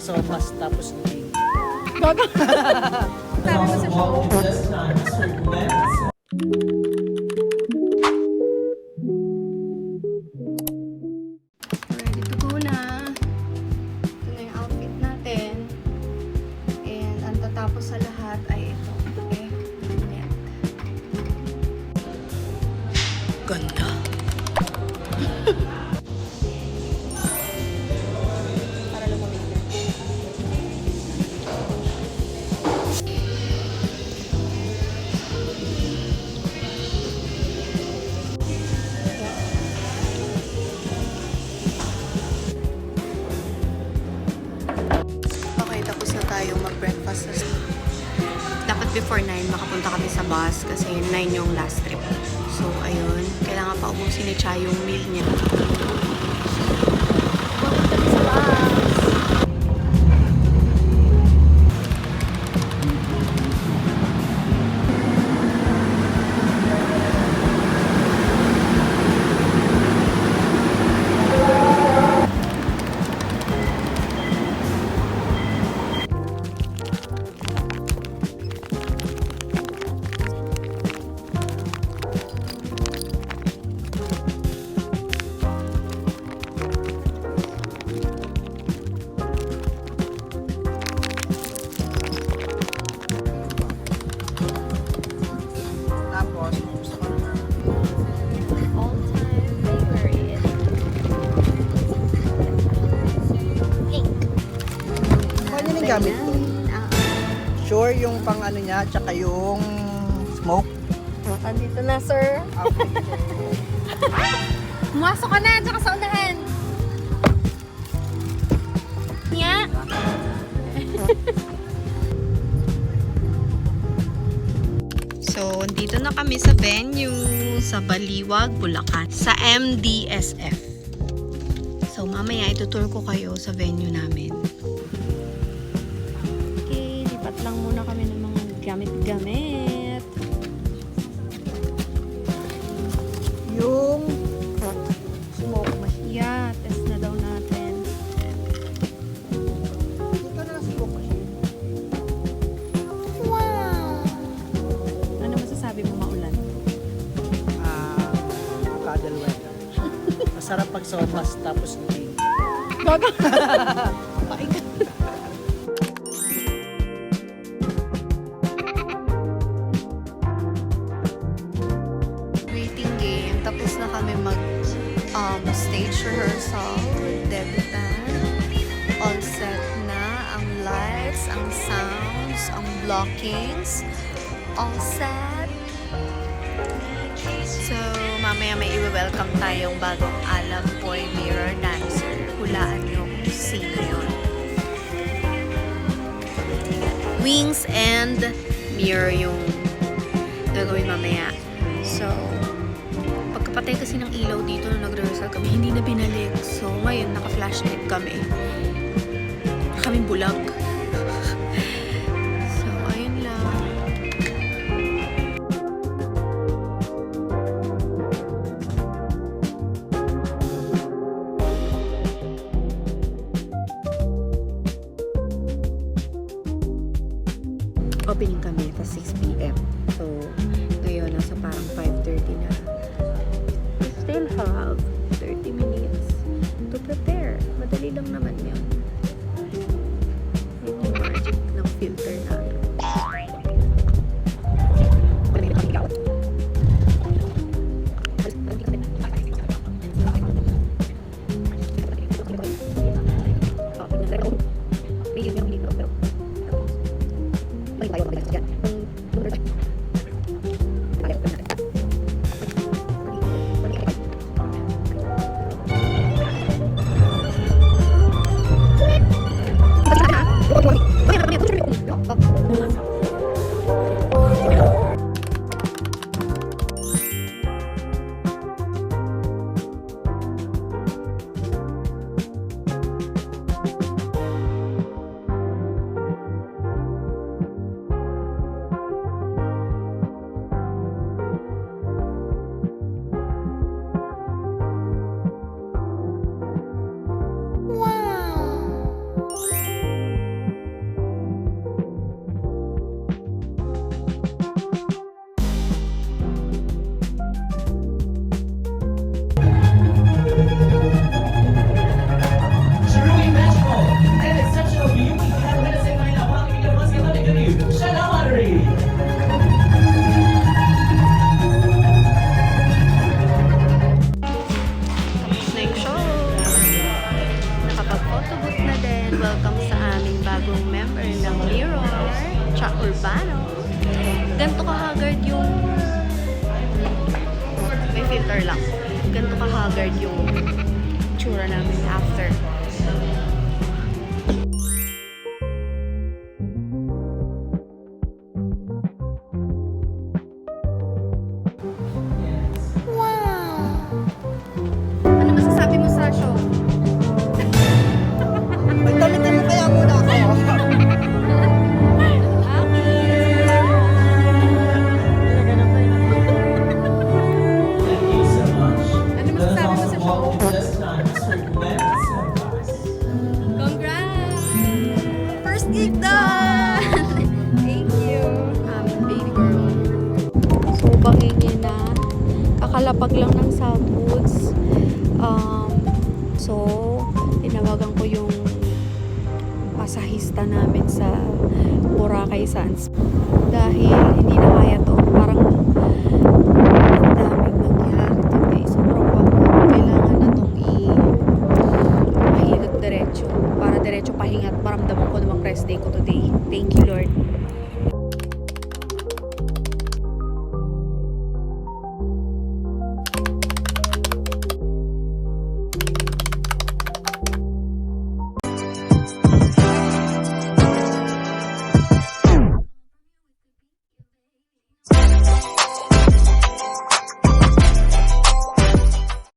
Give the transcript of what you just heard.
sopas tapos naging. Gaga. Sabi mo sa show. Ready to go na. Ito na yung outfit natin. And ang tatapos sa lahat ay ito. Okay? Neck. Ganda. Para lumamig na. Okay, tapos na tayong mag-breakfast. Dapat before 9 makapunta kami sa bus kasi 9 yung last trip. So, ayun. Kailangan pa ubusin ni Cha yung meal niya. Papunta kami sa bus. Tapos, gusto ko na. All-time favorite. Kanya yung gamit ko. Sure yung pang ano niya, tsaka yung smoke. Andito na, sir. Pumasok ka na, tsaka sa unahan. Nya. So, dito na kami sa venue sa Baliwag, Bulacan. Sa MDSF. So, mamaya itutur ko kayo sa venue namin. Okay, lipat lang muna kami ng mga gamit-gamit. Yung smoke machine. Yeah, test na daw natin. Ito na lang smoke machine. Wow! Ano masasabi mo, maulan? Cuddle weather. Masarap pag sopas tapos naging. Gaga! Waiting game. Tapos na kami mag stage rehearsal with Debutan. All set na. Ang lights, ang sounds, ang blockings. All set. So, mamaya may i-welcome tayong bagong Alam Boy Mirror Dancer. Hulaan yung sino yun. Wings and mirror yung gagawin mamaya. So, pagkapatay kasi ng ilaw dito nung nag-rehearsal kami, hindi na binalik. So, ngayon, naka-flashlight kami. Kaming bulag. So, ayun lang. Opening kami at 6 p.m. So, ngayon nasa parang 5:30 na. We still have 30 minutes to prepare. Madali lang naman yun. Yun yung magic ng filter namin. ganito ka-haggard yung tsura namin after. Wow! Ano masasabi mo sa show? Magdamitin mo kaya muna ako. Ano masasabi mo sa show? Congrats! First gig done! Thank you. Baby girl. So, bangingin na. Kakalapag lang ng Southwoods. So, tinawagan ko yung pasahista namin sa Boracay Sands. Dahil hindi na kaya to. Parang